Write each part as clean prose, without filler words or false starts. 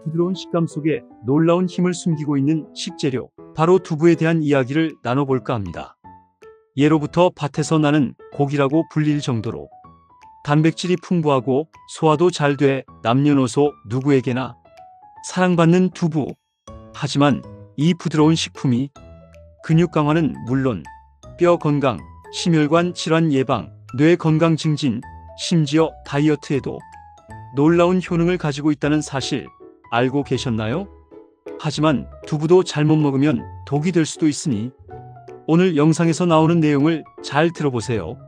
부드러운 식감 속에 놀라운 힘을 숨기고 있는 식재료, 바로 두부에 대한 이야기를 나눠볼까 합니다. 예로부터 밭에서 나는 고기라고 불릴 정도로 단백질이 풍부하고 소화도 잘 돼 남녀노소 누구에게나 사랑받는 두부. 하지만 이 부드러운 식품이 근육 강화는 물론 뼈 건강, 심혈관 질환 예방, 뇌 건강 증진, 심지어 다이어트에도 놀라운 효능을 가지고 있다는 사실 알고 계셨나요? 하지만 두부도 잘못 먹으면 독이 될 수도 있으니 오늘 영상에서 나오는 내용을 잘 들어보세요.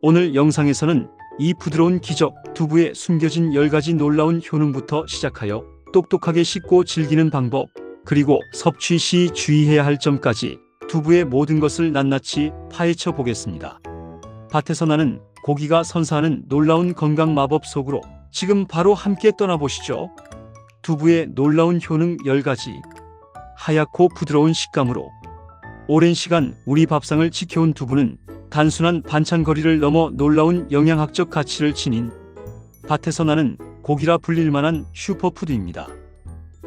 오늘 영상에서는 이 부드러운 기적 두부에 숨겨진 10가지 놀라운 효능부터 시작하여 똑똑하게 씹고 즐기는 방법, 그리고 섭취 시 주의해야 할 점까지 두부의 모든 것을 낱낱이 파헤쳐 보겠습니다. 밭에서 나는 고기가 선사하는 놀라운 건강 마법 속으로 지금 바로 함께 떠나보시죠. 두부의 놀라운 효능 10가지. 하얗고 부드러운 식감으로 오랜 시간 우리 밥상을 지켜온 두부는 단순한 반찬거리를 넘어 놀라운 영양학적 가치를 지닌 밭에서 나는 고기라 불릴 만한 슈퍼푸드입니다.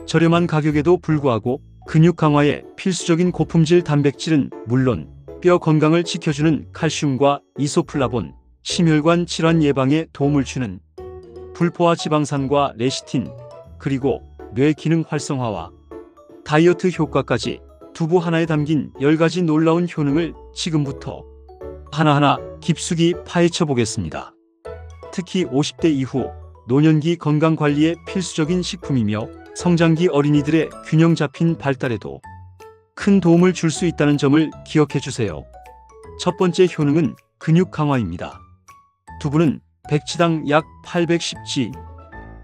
저렴한 가격에도 불구하고 근육 강화에 필수적인 고품질 단백질은 물론 뼈 건강을 지켜주는 칼슘과 이소플라본, 심혈관 질환 예방에 도움을 주는 불포화 지방산과 레시틴, 그리고 뇌 기능 활성화와 다이어트 효과까지 두부 하나에 담긴 10가지 놀라운 효능을 지금부터 하나하나 깊숙이 파헤쳐 보겠습니다. 특히 50대 이후 노년기 건강관리에 필수적인 식품이며 성장기 어린이들의 균형 잡힌 발달에도 큰 도움을 줄 수 있다는 점을 기억해 주세요. 첫 번째 효능은 근육 강화입니다. 두부는 백치당 약 810g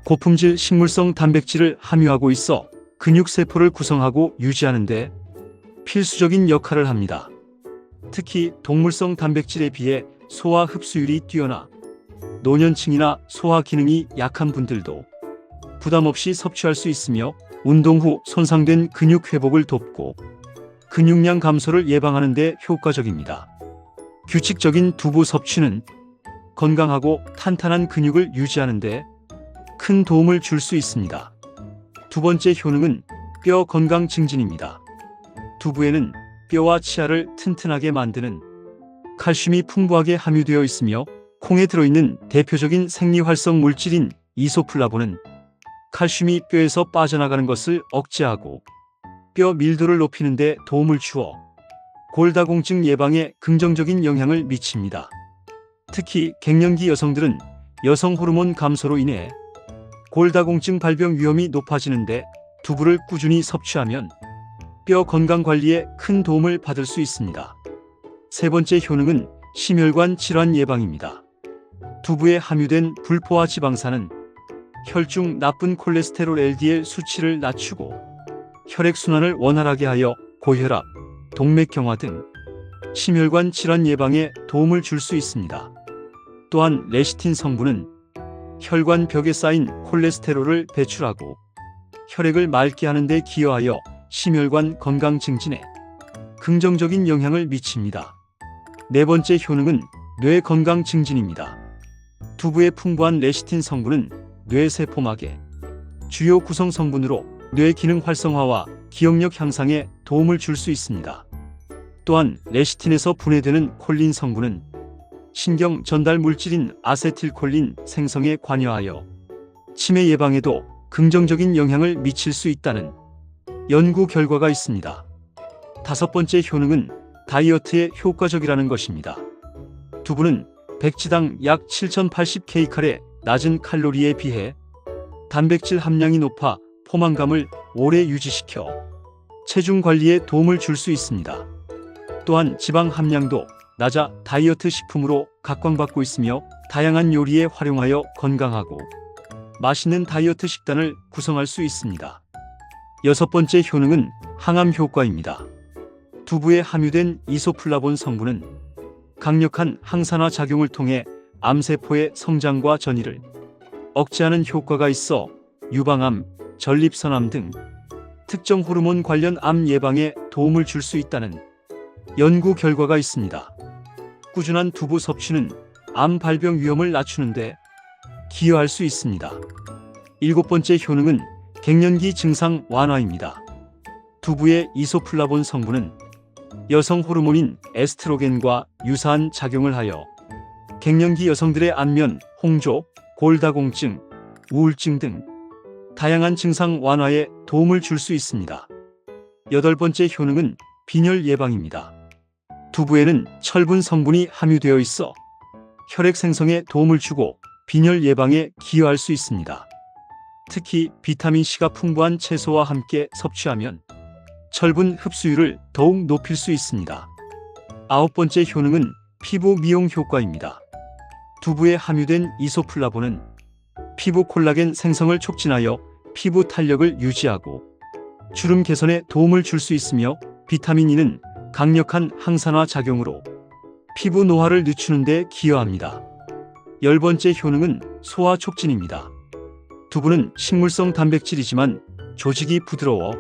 고품질 식물성 단백질을 함유하고 있어 근육세포를 구성하고 유지하는 데 필수적인 역할을 합니다. 특히 동물성 단백질에 비해 소화 흡수율이 뛰어나 노년층이나 소화 기능이 약한 분들도 부담 없이 섭취할 수 있으며 운동 후 손상된 근육 회복을 돕고 근육량 감소를 예방하는 데 효과적입니다. 규칙적인 두부 섭취는 건강하고 탄탄한 근육을 유지하는 데 큰 도움을 줄 수 있습니다. 두 번째 효능은 뼈 건강 증진입니다. 두부에는 뼈와 치아를 튼튼하게 만드는 칼슘이 풍부하게 함유되어 있으며 콩에 들어있는 대표적인 생리활성 물질인 이소플라본은 칼슘이 뼈에서 빠져나가는 것을 억제하고 뼈 밀도를 높이는 데 도움을 주어 골다공증 예방에 긍정적인 영향을 미칩니다. 특히 갱년기 여성들은 여성 호르몬 감소로 인해 골다공증 발병 위험이 높아지는데 두부를 꾸준히 섭취하면 뼈 건강 관리에 큰 도움을 받을 수 있습니다. 세 번째 효능은 심혈관 질환 예방입니다. 두부에 함유된 불포화 지방산은 혈중 나쁜 콜레스테롤 LDL 수치를 낮추고 혈액순환을 원활하게 하여 고혈압, 동맥경화 등 심혈관 질환 예방에 도움을 줄 수 있습니다. 또한 레시틴 성분은 혈관 벽에 쌓인 콜레스테롤을 배출하고 혈액을 맑게 하는 데 기여하여 심혈관 건강 증진에 긍정적인 영향을 미칩니다. 네 번째 효능은 뇌 건강 증진입니다. 두부의 풍부한 레시틴 성분은 뇌세포막의 주요 구성 성분으로 뇌 기능 활성화와 기억력 향상에 도움을 줄 수 있습니다. 또한 레시틴에서 분해되는 콜린 성분은 신경 전달 물질인 아세틸콜린 생성에 관여하여 치매 예방에도 긍정적인 영향을 미칠 수 있다는 연구 결과가 있습니다. 다섯 번째 효능은 다이어트에 효과적이라는 것입니다. 두부는 백치당 약 7080kcal 낮은 칼로리에 비해 단백질 함량이 높아 포만감을 오래 유지시켜 체중 관리에 도움을 줄 수 있습니다. 또한 지방 함량도 낮아 다이어트 식품으로 각광받고 있으며 다양한 요리에 활용하여 건강하고 맛있는 다이어트 식단을 구성할 수 있습니다. 여섯 번째 효능은 항암 효과입니다. 두부에 함유된 이소플라본 성분은 강력한 항산화 작용을 통해 암세포의 성장과 전이를 억제하는 효과가 있어 유방암, 전립선암 등 특정 호르몬 관련 암 예방에 도움을 줄 수 있다는 연구 결과가 있습니다. 꾸준한 두부 섭취는 암 발병 위험을 낮추는 데 기여할 수 있습니다. 일곱 번째 효능은 갱년기 증상 완화입니다. 두부의 이소플라본 성분은 여성 호르몬인 에스트로겐과 유사한 작용을 하여 갱년기 여성들의 안면, 홍조, 골다공증, 우울증 등 다양한 증상 완화에 도움을 줄 수 있습니다. 8번째 효능은 빈혈 예방입니다. 두부에는 철분 성분이 함유되어 있어 혈액 생성에 도움을 주고 빈혈 예방에 기여할 수 있습니다. 특히 비타민C가 풍부한 채소와 함께 섭취하면 철분 흡수율을 더욱 높일 수 있습니다. 9번째 효능은 피부 미용 효과입니다. 두부에 함유된 이소플라본은 피부 콜라겐 생성을 촉진하여 피부 탄력을 유지하고 주름 개선에 도움을 줄 수 있으며 비타민 E는 강력한 항산화 작용으로 피부 노화를 늦추는 데 기여합니다. 10번째 효능은 소화 촉진입니다. 두부는 식물성 단백질이지만 조직이 부드러워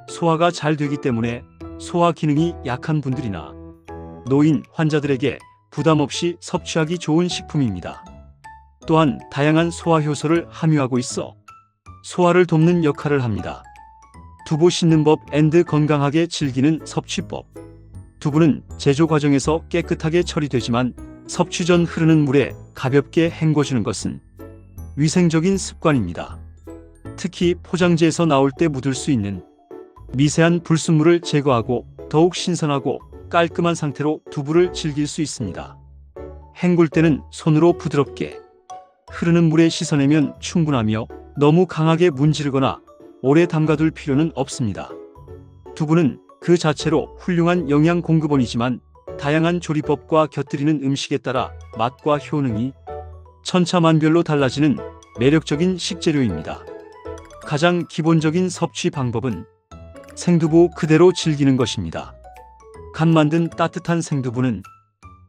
소화가 잘 되기 때문에 소화 기능이 약한 분들이나 노인, 환자들에게 부담 없이 섭취하기 좋은 식품입니다. 또한 다양한 소화 효소를 함유하고 있어 소화를 돕는 역할을 합니다. 두부 씻는 법 앤드 건강하게 즐기는 섭취법. 두부는 제조 과정에서 깨끗하게 처리되지만 섭취 전 흐르는 물에 가볍게 헹궈주는 것은 위생적인 습관입니다. 특히 포장지에서 나올 때 묻을 수 있는 미세한 불순물을 제거하고 더욱 신선하고 깔끔한 상태로 두부를 즐길 수 있습니다. 헹굴 때는 손으로 부드럽게 흐르는 물에 씻어내면 충분하며 너무 강하게 문지르거나 오래 담가둘 필요는 없습니다. 두부는 그 자체로 훌륭한 영양 공급원이지만 다양한 조리법과 곁들이는 음식에 따라 맛과 효능이 천차만별로 달라지는 매력적인 식재료입니다. 가장 기본적인 섭취 방법은 생두부 그대로 즐기는 것입니다. 간 만든 따뜻한 생두부는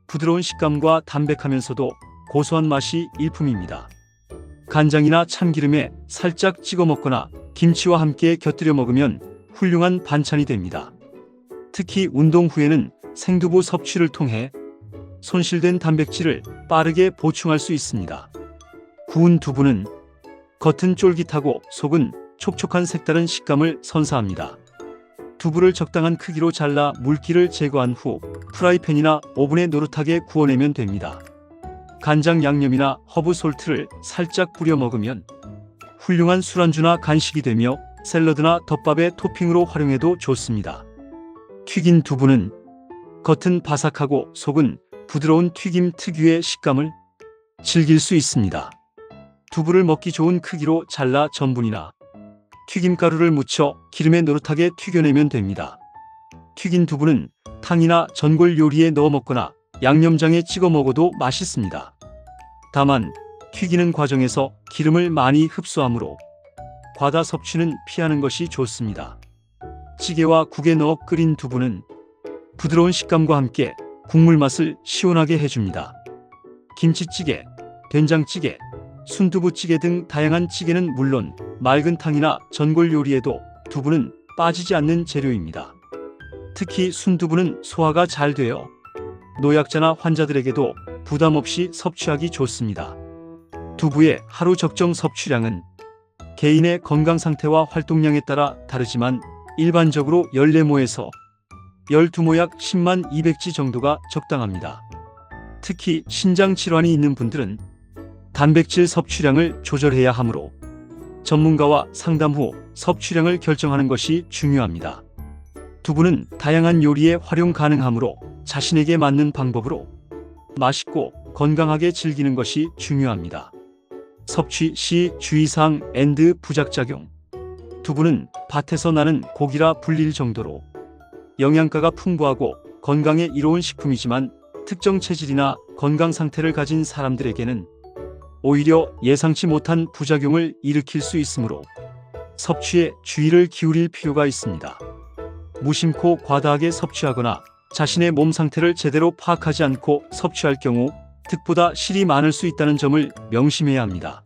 부드러운 식감과 담백하면서도 고소한 맛이 일품입니다. 간장이나 참기름에 살짝 찍어 먹거나 김치와 함께 곁들여 먹으면 훌륭한 반찬이 됩니다. 특히 운동 후에는 생두부 섭취를 통해 손실된 단백질을 빠르게 보충할 수 있습니다. 구운 두부는 겉은 쫄깃하고 속은 촉촉한 색다른 식감을 선사합니다. 두부를 적당한 크기로 잘라 물기를 제거한 후 프라이팬이나 오븐에 노릇하게 구워내면 됩니다. 간장 양념이나 허브 솔트를 살짝 뿌려 먹으면 훌륭한 술안주나 간식이 되며 샐러드나 덮밥의 토핑으로 활용해도 좋습니다. 튀긴 두부는 겉은 바삭하고 속은 부드러운 튀김 특유의 식감을 즐길 수 있습니다. 두부를 먹기 좋은 크기로 잘라 전분이나 튀김가루를 묻혀 기름에 노릇하게 튀겨내면 됩니다. 튀긴 두부는 탕이나 전골 요리에 넣어 먹거나 양념장에 찍어 먹어도 맛있습니다. 다만 튀기는 과정에서 기름을 많이 흡수하므로 과다 섭취는 피하는 것이 좋습니다. 찌개와 국에 넣어 끓인 두부는 부드러운 식감과 함께 국물 맛을 시원하게 해줍니다. 김치찌개, 된장찌개, 순두부찌개 등 다양한 찌개는 물론 맑은 탕이나 전골 요리에도 두부는 빠지지 않는 재료입니다. 특히 순두부는 소화가 잘 되어 노약자나 환자들에게도 부담 없이 섭취하기 좋습니다. 두부의 하루 적정 섭취량은 개인의 건강 상태와 활동량에 따라 다르지만 일반적으로 14모에서 12모약 10만 200지 정도가 적당합니다. 특히 신장 질환이 있는 분들은 단백질 섭취량을 조절해야 하므로 전문가와 상담 후 섭취량을 결정하는 것이 중요합니다. 두부는 다양한 요리에 활용 가능하므로 자신에게 맞는 방법으로 맛있고 건강하게 즐기는 것이 중요합니다. 섭취 시 주의사항 앤드 부작작용. 두부는 밭에서 나는 고기라 불릴 정도로 영양가가 풍부하고 건강에 이로운 식품이지만 특정 체질이나 건강 상태를 가진 사람들에게는 오히려 예상치 못한 부작용을 일으킬 수 있으므로 섭취에 주의를 기울일 필요가 있습니다. 무심코 과다하게 섭취하거나 자신의 몸 상태를 제대로 파악하지 않고 섭취할 경우 득보다 실이 많을 수 있다는 점을 명심해야 합니다.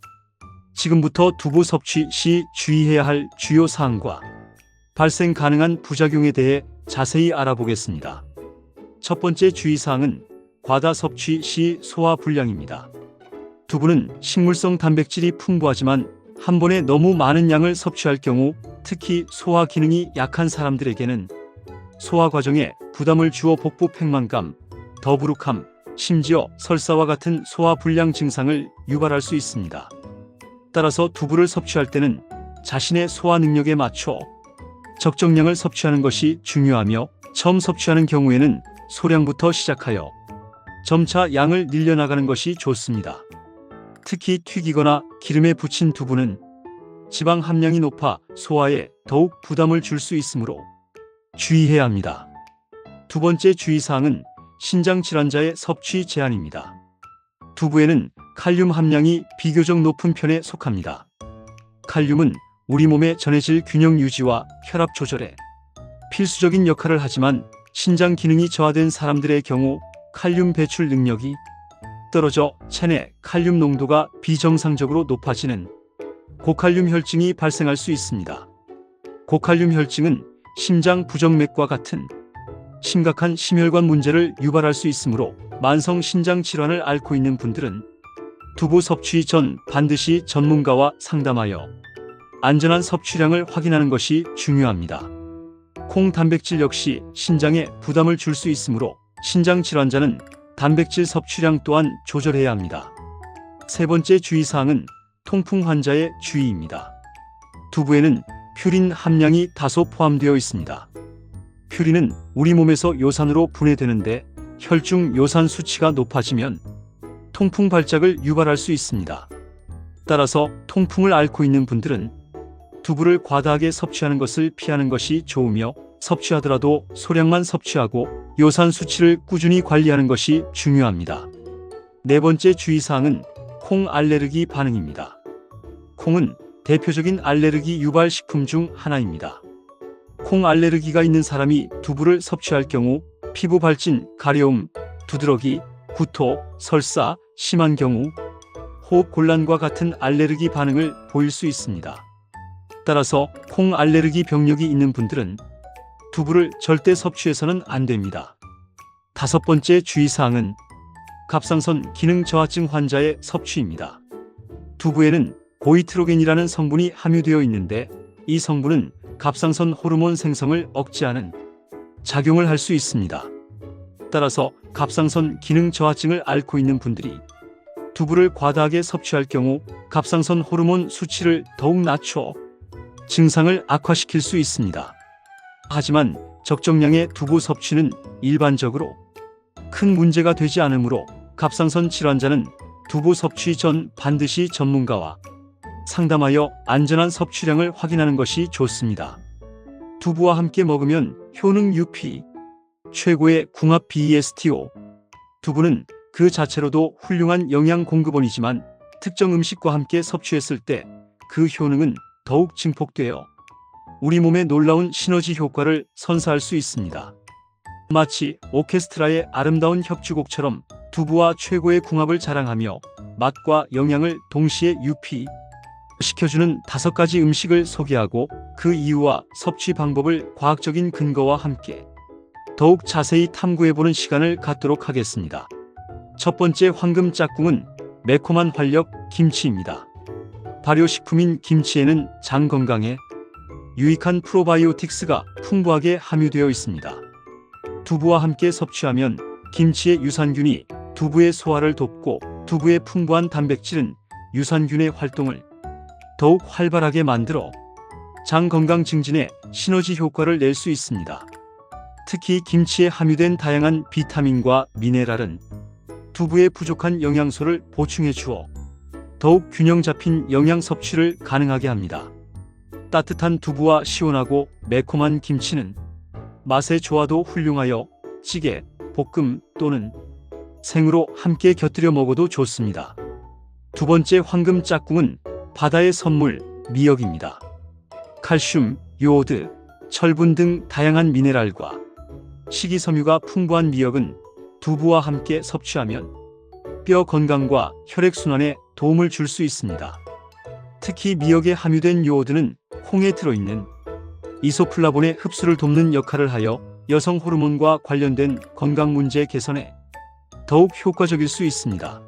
지금부터 두부 섭취 시 주의해야 할 주요 사항과 발생 가능한 부작용에 대해 자세히 알아보겠습니다. 첫 번째 주의사항은 과다 섭취 시 소화 불량입니다. 두부는 식물성 단백질이 풍부하지만 한 번에 너무 많은 양을 섭취할 경우 특히 소화 기능이 약한 사람들에게는 소화 과정에 부담을 주어 복부 팽만감, 더부룩함, 심지어 설사와 같은 소화 불량 증상을 유발할 수 있습니다. 따라서 두부를 섭취할 때는 자신의 소화 능력에 맞춰 적정량을 섭취하는 것이 중요하며 처음 섭취하는 경우에는 소량부터 시작하여 점차 양을 늘려나가는 것이 좋습니다. 특히 튀기거나 기름에 부친 두부는 지방 함량이 높아 소화에 더욱 부담을 줄 수 있으므로 주의해야 합니다. 두 번째 주의사항은 신장 질환자의 섭취 제한입니다. 두부에는 칼륨 함량이 비교적 높은 편에 속합니다. 칼륨은 우리 몸의 전해질 균형 유지와 혈압 조절에 필수적인 역할을 하지만 신장 기능이 저하된 사람들의 경우 칼륨 배출 능력이 떨어져 체내 칼륨 농도가 비정상적으로 높아지는 고칼륨 혈증이 발생할 수 있습니다. 고칼륨 혈증은 심장 부정맥과 같은 심각한 심혈관 문제를 유발할 수 있으므로 만성 신장 질환을 앓고 있는 분들은 두부 섭취 전 반드시 전문가와 상담하여 안전한 섭취량을 확인하는 것이 중요합니다. 콩 단백질 역시 신장에 부담을 줄 수 있으므로 신장 질환자는 단백질 섭취량 또한 조절해야 합니다. 세 번째 주의사항은 통풍 환자의 주의입니다. 두부에는 퓨린 함량이 다소 포함되어 있습니다. 퓨린은 우리 몸에서 요산으로 분해되는데 혈중 요산 수치가 높아지면 통풍 발작을 유발할 수 있습니다. 따라서 통풍을 앓고 있는 분들은 두부를 과다하게 섭취하는 것을 피하는 것이 좋으며 섭취하더라도 소량만 섭취하고 요산 수치를 꾸준히 관리하는 것이 중요합니다. 네 번째 주의사항은 콩 알레르기 반응입니다. 콩은 대표적인 알레르기 유발 식품 중 하나입니다. 콩 알레르기가 있는 사람이 두부를 섭취할 경우 피부 발진, 가려움, 두드러기, 구토, 설사, 심한 경우 호흡 곤란과 같은 알레르기 반응을 보일 수 있습니다. 따라서 콩 알레르기 병력이 있는 분들은 두부를 절대 섭취해서는 안 됩니다. 다섯 번째 주의사항은 갑상선 기능 저하증 환자의 섭취입니다. 두부에는 고이트로겐이라는 성분이 함유되어 있는데 이 성분은 갑상선 호르몬 생성을 억제하는 작용을 할 수 있습니다. 따라서 갑상선 기능 저하증을 앓고 있는 분들이 두부를 과다하게 섭취할 경우 갑상선 호르몬 수치를 더욱 낮춰 증상을 악화시킬 수 있습니다. 하지만 적정량의 두부 섭취는 일반적으로 큰 문제가 되지 않으므로 갑상선 질환자는 두부 섭취 전 반드시 전문가와 상담하여 안전한 섭취량을 확인하는 것이 좋습니다. 두부와 함께 먹으면 효능 UP, 최고의 궁합 BESTO. 두부는 그 자체로도 훌륭한 영양 공급원이지만 특정 음식과 함께 섭취했을 때 그 효능은 더욱 증폭되어 우리 몸에 놀라운 시너지 효과를 선사할 수 있습니다. 마치 오케스트라의 아름다운 협주곡처럼 두부와 최고의 궁합을 자랑하며 맛과 영양을 동시에 시켜주는 5가지 음식을 소개하고 그 이유와 섭취 방법을 과학적인 근거와 함께 더욱 자세히 탐구해보는 시간을 갖도록 하겠습니다. 첫 번째 황금 짝꿍은 매콤한 활력 김치입니다. 발효식품인 김치에는 장 건강에 유익한 프로바이오틱스가 풍부하게 함유되어 있습니다. 두부와 함께 섭취하면 김치의 유산균이 두부의 소화를 돕고 두부의 풍부한 단백질은 유산균의 활동을 더욱 활발하게 만들어 장 건강 증진에 시너지 효과를 낼 수 있습니다. 특히 김치에 함유된 다양한 비타민과 미네랄은 두부의 부족한 영양소를 보충해 주어 더욱 균형 잡힌 영양 섭취를 가능하게 합니다. 따뜻한 두부와 시원하고 매콤한 김치는 맛의 조화도 훌륭하여 찌개, 볶음 또는 생으로 함께 곁들여 먹어도 좋습니다. 두 번째 황금 짝꿍은 바다의 선물 미역입니다. 칼슘, 요오드, 철분 등 다양한 미네랄과 식이섬유가 풍부한 미역은 두부와 함께 섭취하면 뼈 건강과 혈액순환에 도움을 줄 수 있습니다. 특히 미역에 함유된 요오드는 콩에 들어있는 이소플라본의 흡수를 돕는 역할을 하여 여성 호르몬과 관련된 건강 문제 개선에 더욱 효과적일 수 있습니다.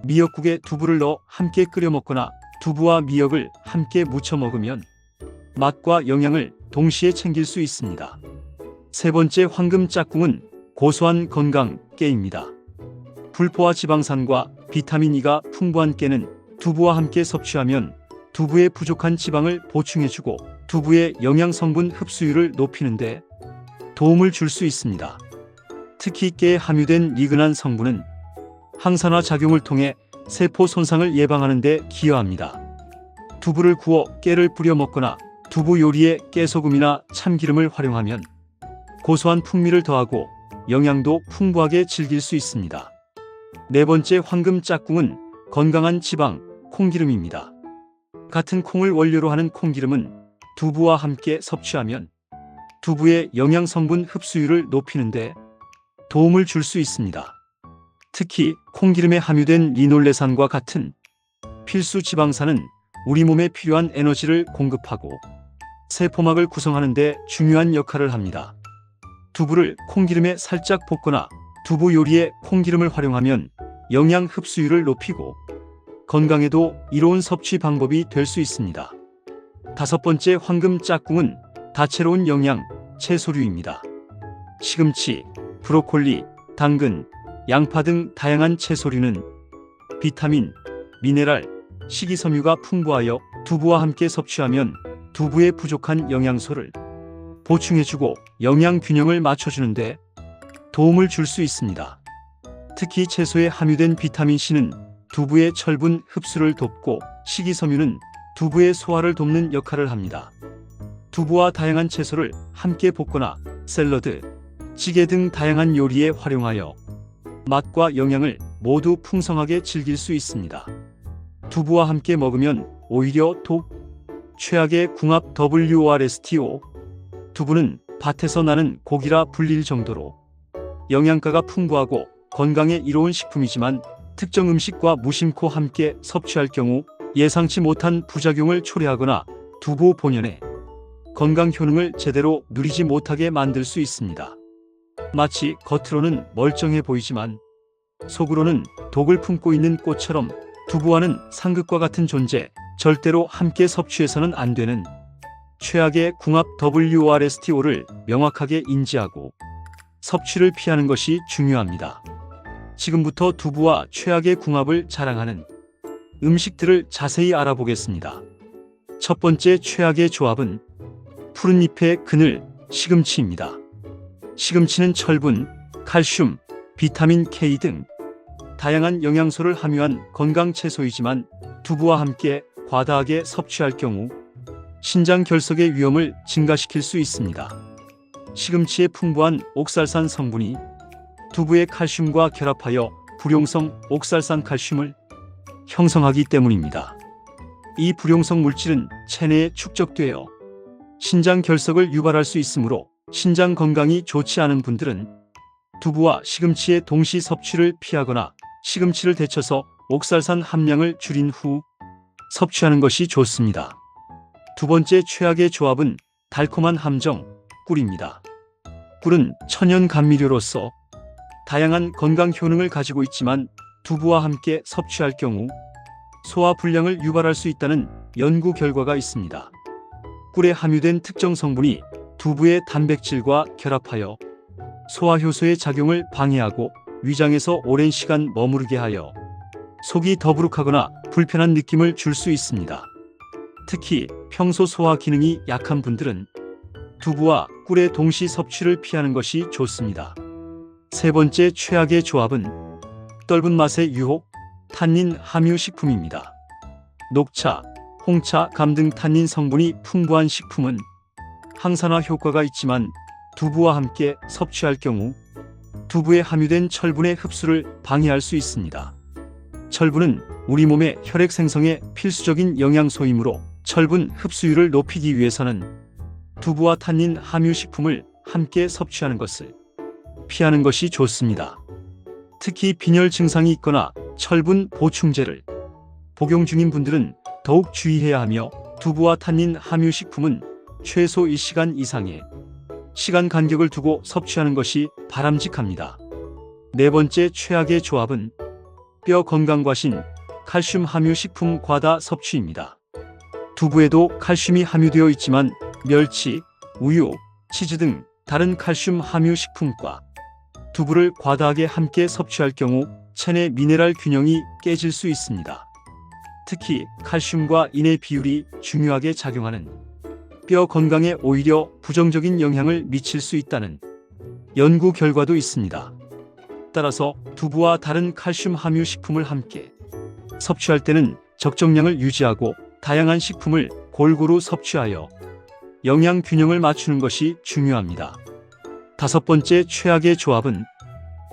미역국에 두부를 넣어 함께 끓여 먹거나 두부와 미역을 함께 무쳐 먹으면 맛과 영양을 동시에 챙길 수 있습니다. 세 번째 황금 짝꿍은 고소한 건강 깨입니다. 불포화 지방산과 비타민 E가 풍부한 깨는 두부와 함께 섭취하면 두부의 부족한 지방을 보충해주고 두부의 영양 성분 흡수율을 높이는 데 도움을 줄 수 있습니다. 특히 깨에 함유된 리그난 성분은 항산화 작용을 통해 세포 손상을 예방하는 데 기여합니다. 두부를 구워 깨를 뿌려 먹거나 두부 요리에 깨소금이나 참기름을 활용하면 고소한 풍미를 더하고 영양도 풍부하게 즐길 수 있습니다. 네 번째 황금 짝꿍은 건강한 지방, 콩기름입니다. 같은 콩을 원료로 하는 콩기름은 두부와 함께 섭취하면 두부의 영양 성분 흡수율을 높이는 데 도움을 줄 수 있습니다. 특히 콩기름에 함유된 리놀레산과 같은 필수 지방산은 우리 몸에 필요한 에너지를 공급하고 세포막을 구성하는 데 중요한 역할을 합니다. 두부를 콩기름에 살짝 볶거나 두부 요리에 콩기름을 활용하면 영양 흡수율을 높이고 건강에도 이로운 섭취 방법이 될 수 있습니다. 다섯 번째 황금 짝꿍은 다채로운 영양, 채소류입니다. 시금치, 브로콜리, 당근, 양파 등 다양한 채소류는 비타민, 미네랄, 식이섬유가 풍부하여 두부와 함께 섭취하면 두부의 부족한 영양소를 보충해주고 영양 균형을 맞춰주는데 도움을 줄 수 있습니다. 특히 채소에 함유된 비타민 C는 두부의 철분 흡수를 돕고 식이섬유는 두부의 소화를 돕는 역할을 합니다. 두부와 다양한 채소를 함께 볶거나 샐러드, 찌개 등 다양한 요리에 활용하여 맛과 영양을 모두 풍성하게 즐길 수 있습니다. 두부와 함께 먹으면 오히려 최악의 궁합 WORSTO. 두부는 밭에서 나는 고기라 불릴 정도로 영양가가 풍부하고 건강에 이로운 식품이지만 특정 음식과 무심코 함께 섭취할 경우 예상치 못한 부작용을 초래하거나 두부 본연의 건강 효능을 제대로 누리지 못하게 만들 수 있습니다. 마치 겉으로는 멀쩡해 보이지만 속으로는 독을 품고 있는 꽃처럼 두부와는 상극과 같은 존재, 절대로 함께 섭취해서는 안 되는 최악의 궁합 WORSTO를 명확하게 인지하고 섭취를 피하는 것이 중요합니다. 지금부터 두부와 최악의 궁합을 자랑하는 음식들을 자세히 알아보겠습니다. 첫 번째 최악의 조합은 푸른 잎의 그늘, 시금치입니다. 시금치는 철분, 칼슘, 비타민 K 등 다양한 영양소를 함유한 건강 채소이지만 두부와 함께 과다하게 섭취할 경우 신장 결석의 위험을 증가시킬 수 있습니다. 시금치의 풍부한 옥살산 성분이 두부의 칼슘과 결합하여 불용성 옥살산 칼슘을 형성하기 때문입니다. 이 불용성 물질은 체내에 축적되어 신장 결석을 유발할 수 있으므로 신장 건강이 좋지 않은 분들은 두부와 시금치의 동시 섭취를 피하거나 시금치를 데쳐서 옥살산 함량을 줄인 후 섭취하는 것이 좋습니다. 두 번째 최악의 조합은 달콤한 함정, 꿀입니다. 꿀은 천연 감미료로서 다양한 건강 효능을 가지고 있지만 두부와 함께 섭취할 경우 소화 불량을 유발할 수 있다는 연구 결과가 있습니다. 꿀에 함유된 특정 성분이 두부의 단백질과 결합하여 소화 효소의 작용을 방해하고 위장에서 오랜 시간 머무르게 하여 속이 더부룩하거나 불편한 느낌을 줄 수 있습니다. 특히 평소 소화 기능이 약한 분들은 두부와 꿀의 동시 섭취를 피하는 것이 좋습니다. 세 번째 최악의 조합은 떫은 맛의 유혹, 탄닌 함유 식품입니다. 녹차, 홍차, 감 등 탄닌 성분이 풍부한 식품은 항산화 효과가 있지만 두부와 함께 섭취할 경우 두부에 함유된 철분의 흡수를 방해할 수 있습니다. 철분은 우리 몸의 혈액 생성에 필수적인 영양소이므로 철분 흡수율을 높이기 위해서는 두부와 탄닌 함유 식품을 함께 섭취하는 것을 피하는 것이 좋습니다. 특히 빈혈 증상이 있거나 철분 보충제를 복용 중인 분들은 더욱 주의해야 하며 두부와 탄닌 함유 식품은 최소 1시간 이상의 시간 간격을 두고 섭취하는 것이 바람직합니다. 네 번째 최악의 조합은 뼈 건강과신, 칼슘 함유 식품 과다 섭취입니다. 두부에도 칼슘이 함유되어 있지만 멸치, 우유, 치즈 등 다른 칼슘 함유 식품과 두부를 과다하게 함께 섭취할 경우 체내 미네랄 균형이 깨질 수 있습니다. 특히 칼슘과 인의 비율이 중요하게 작용하는 뼈 건강에 오히려 부정적인 영향을 미칠 수 있다는 연구 결과도 있습니다. 따라서 두부와 다른 칼슘 함유 식품을 함께 섭취할 때는 적정량을 유지하고 다양한 식품을 골고루 섭취하여 영양 균형을 맞추는 것이 중요합니다. 다섯 번째 최악의 조합은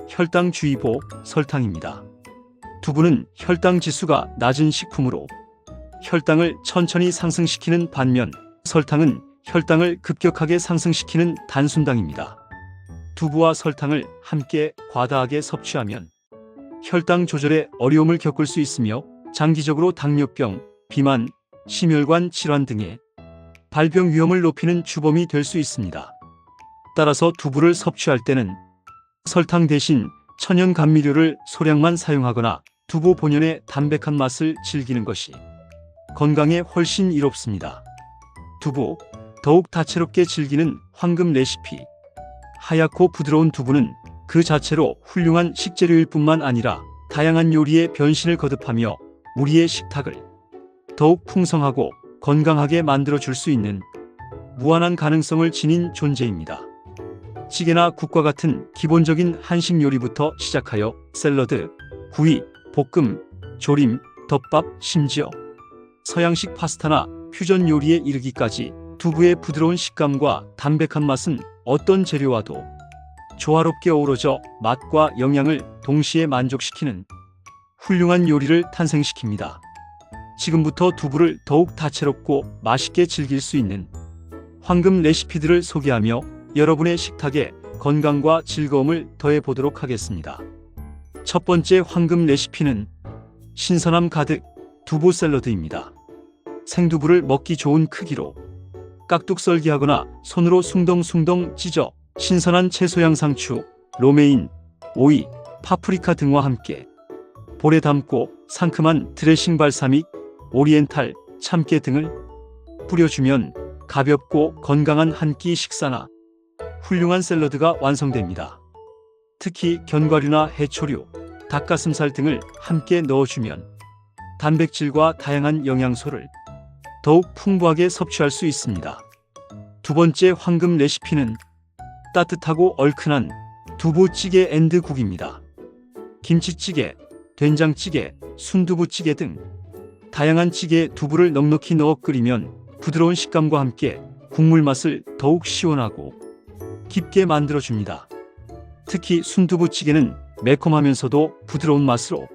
혈당주의보 설탕입니다. 두부는 혈당 지수가 낮은 식품으로 혈당을 천천히 상승시키는 반면 설탕은 혈당을 급격하게 상승시키는 단순당입니다. 두부와 설탕을 함께 과다하게 섭취하면 혈당 조절에 어려움을 겪을 수 있으며 장기적으로 당뇨병, 비만, 심혈관 질환 등의 발병 위험을 높이는 주범이 될 수 있습니다. 따라서 두부를 섭취할 때는 설탕 대신 천연 감미료를 소량만 사용하거나 두부 본연의 담백한 맛을 즐기는 것이 건강에 훨씬 이롭습니다. 두부, 더욱 다채롭게 즐기는 황금 레시피. 하얗고 부드러운 두부는 그 자체로 훌륭한 식재료일 뿐만 아니라 다양한 요리에 변신을 거듭하며 우리의 식탁을 더욱 풍성하고 건강하게 만들어줄 수 있는 무한한 가능성을 지닌 존재입니다. 찌개나 국과 같은 기본적인 한식 요리부터 시작하여 샐러드, 구이, 볶음, 조림, 덮밥, 심지어 서양식 파스타나 퓨전 요리에 이르기까지 두부의 부드러운 식감과 담백한 맛은 어떤 재료와도 조화롭게 어우러져 맛과 영양을 동시에 만족시키는 훌륭한 요리를 탄생시킵니다. 지금부터 두부를 더욱 다채롭고 맛있게 즐길 수 있는 황금 레시피들을 소개하며 여러분의 식탁에 건강과 즐거움을 더해 보도록 하겠습니다. 첫 번째 황금 레시피는 신선함 가득 두부 샐러드입니다. 생두부를 먹기 좋은 크기로 깍둑 썰기하거나 손으로 숭덩숭덩 찢어 신선한 채소 양상추, 로메인, 오이, 파프리카 등과 함께 볼에 담고 상큼한 드레싱 발사믹, 오리엔탈, 참깨 등을 뿌려주면 가볍고 건강한 한 끼 식사나 훌륭한 샐러드가 완성됩니다. 특히 견과류나 해초류, 닭가슴살 등을 함께 넣어주면 단백질과 다양한 영양소를 더욱 풍부하게 섭취할 수 있습니다. 두 번째 황금 레시피는 따뜻하고 얼큰한 두부찌개 앤드 국입니다. 김치찌개, 된장찌개, 순두부찌개 등 다양한 찌개에 두부를 넉넉히 넣어 끓이면 부드러운 식감과 함께 국물 맛을 더욱 시원하고 깊게 만들어줍니다. 특히 순두부찌개는 매콤하면서도 부드러운 맛으로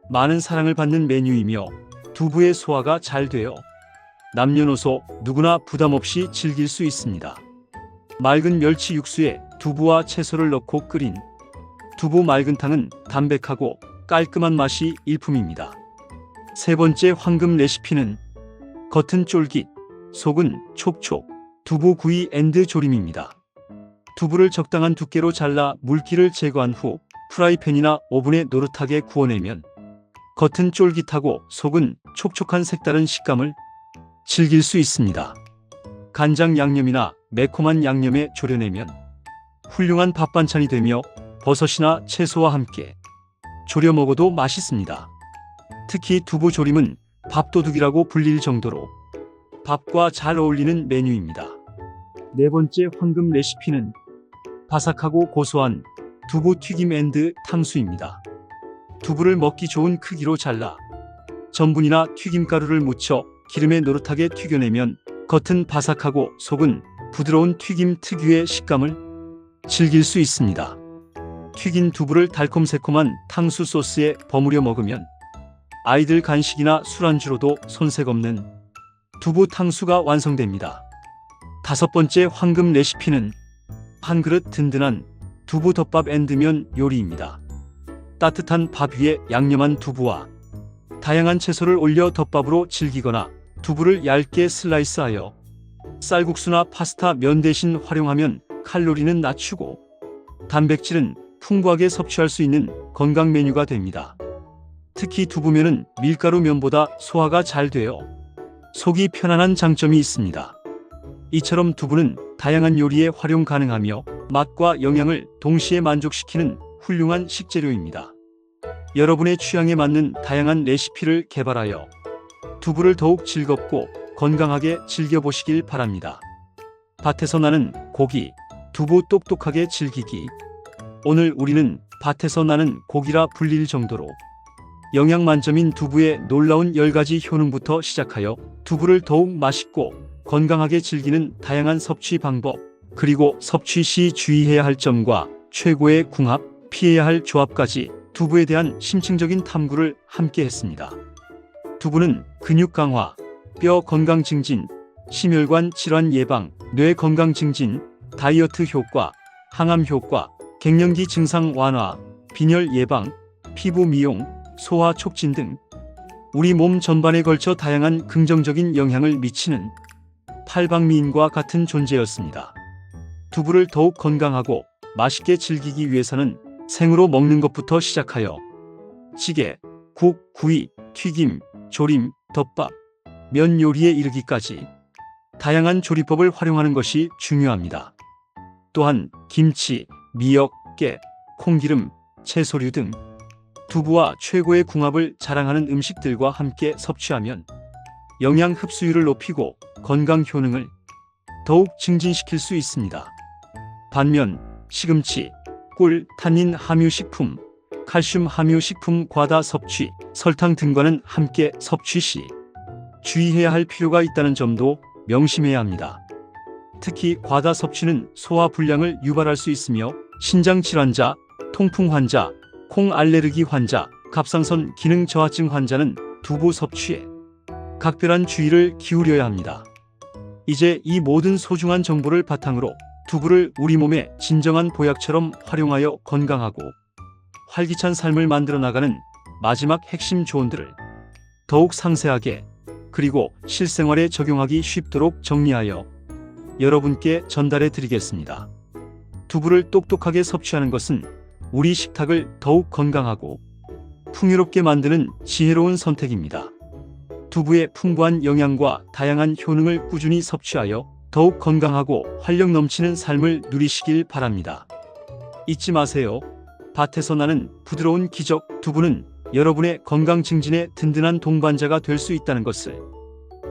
많은 사랑을 받는 메뉴이며 두부의 소화가 잘 되어 남녀노소 누구나 부담 없이 즐길 수 있습니다. 맑은 멸치 육수에 두부와 채소를 넣고 끓인 두부 맑은탕은 담백하고 깔끔한 맛이 일품입니다. 세 번째 황금 레시피는 겉은 쫄깃, 속은 촉촉 두부구이 앤드 조림입니다. 두부를 적당한 두께로 잘라 물기를 제거한 후 프라이팬이나 오븐에 노릇하게 구워내면 겉은 쫄깃하고 속은 촉촉한 색다른 식감을 즐길 수 있습니다. 간장 양념이나 매콤한 양념에 졸여내면 훌륭한 밥 반찬이 되며 버섯이나 채소와 함께 졸여 먹어도 맛있습니다. 특히 두부 조림은 밥도둑이라고 불릴 정도로 밥과 잘 어울리는 메뉴입니다. 네 번째 황금 레시피는 바삭하고 고소한 두부 튀김 앤드 탕수입니다. 두부를 먹기 좋은 크기로 잘라 전분이나 튀김가루를 묻혀 기름에 노릇하게 튀겨내면 겉은 바삭하고 속은 부드러운 튀김 특유의 식감을 즐길 수 있습니다. 튀긴 두부를 달콤새콤한 탕수 소스에 버무려 먹으면 아이들 간식이나 술안주로도 손색 없는 두부 탕수가 완성됩니다. 다섯 번째 황금 레시피는 한 그릇 든든한 두부 덮밥 앤드면 요리입니다. 따뜻한 밥 위에 양념한 두부와 다양한 채소를 올려 덮밥으로 즐기거나 두부를 얇게 슬라이스하여 쌀국수나 파스타 면 대신 활용하면 칼로리는 낮추고 단백질은 풍부하게 섭취할 수 있는 건강 메뉴가 됩니다. 특히 두부면은 밀가루면보다 소화가 잘 돼요. 속이 편안한 장점이 있습니다. 이처럼 두부는 다양한 요리에 활용 가능하며 맛과 영양을 동시에 만족시키는 훌륭한 식재료입니다. 여러분의 취향에 맞는 다양한 레시피를 개발하여 두부를 더욱 즐겁고 건강하게 즐겨보시길 바랍니다. 밭에서 나는 고기, 두부 똑똑하게 즐기기. 오늘 우리는 밭에서 나는 고기라 불릴 정도로 영양 만점인 두부의 놀라운 10가지 효능부터 시작하여 두부를 더욱 맛있고 건강하게 즐기는 다양한 섭취 방법, 그리고 섭취 시 주의해야 할 점과 최고의 궁합, 피해야 할 조합까지 두부에 대한 심층적인 탐구를 함께 했습니다. 두부는 근육 강화, 뼈 건강 증진, 심혈관 질환 예방, 뇌 건강 증진, 다이어트 효과, 항암 효과, 갱년기 증상 완화, 빈혈 예방, 피부 미용, 소화 촉진 등 우리 몸 전반에 걸쳐 다양한 긍정적인 영향을 미치는 팔방미인과 같은 존재였습니다. 두부를 더욱 건강하고 맛있게 즐기기 위해서는 생으로 먹는 것부터 시작하여 찌개, 국, 구이, 튀김, 조림, 덮밥, 면 요리에 이르기까지 다양한 조리법을 활용하는 것이 중요합니다. 또한 김치, 미역, 깨, 콩기름, 채소류 등 두부와 최고의 궁합을 자랑하는 음식들과 함께 섭취하면 영양 흡수율을 높이고 건강 효능을 더욱 증진시킬 수 있습니다. 반면 시금치, 꿀, 탄닌 함유 식품, 칼슘 함유 식품 과다 섭취, 설탕 등과는 함께 섭취 시 주의해야 할 필요가 있다는 점도 명심해야 합니다. 특히 과다 섭취는 소화 불량을 유발할 수 있으며 신장 질환자, 통풍 환자, 콩 알레르기 환자, 갑상선 기능 저하증 환자는 두부 섭취에 각별한 주의를 기울여야 합니다. 이제 이 모든 소중한 정보를 바탕으로 두부를 우리 몸의 진정한 보약처럼 활용하여 건강하고 활기찬 삶을 만들어 나가는 마지막 핵심 조언들을 더욱 상세하게 그리고 실생활에 적용하기 쉽도록 정리하여 여러분께 전달해 드리겠습니다. 두부를 똑똑하게 섭취하는 것은 우리 식탁을 더욱 건강하고 풍요롭게 만드는 지혜로운 선택입니다. 두부의 풍부한 영양과 다양한 효능을 꾸준히 섭취하여 더욱 건강하고 활력 넘치는 삶을 누리시길 바랍니다. 잊지 마세요. 밭에서 나는 부드러운 기적 두부는 여러분의 건강 증진에 든든한 동반자가 될 수 있다는 것을,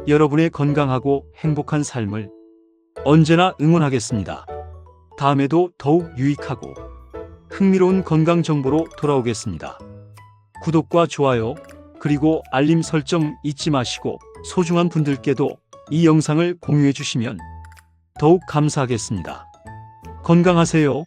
여러분의 건강하고 행복한 삶을 언제나 응원하겠습니다. 다음에도 더욱 유익하고 흥미로운 건강 정보로 돌아오겠습니다. 구독과 좋아요, 그리고 알림 설정 잊지 마시고 소중한 분들께도 이 영상을 공유해 주시면 더욱 감사하겠습니다. 건강하세요.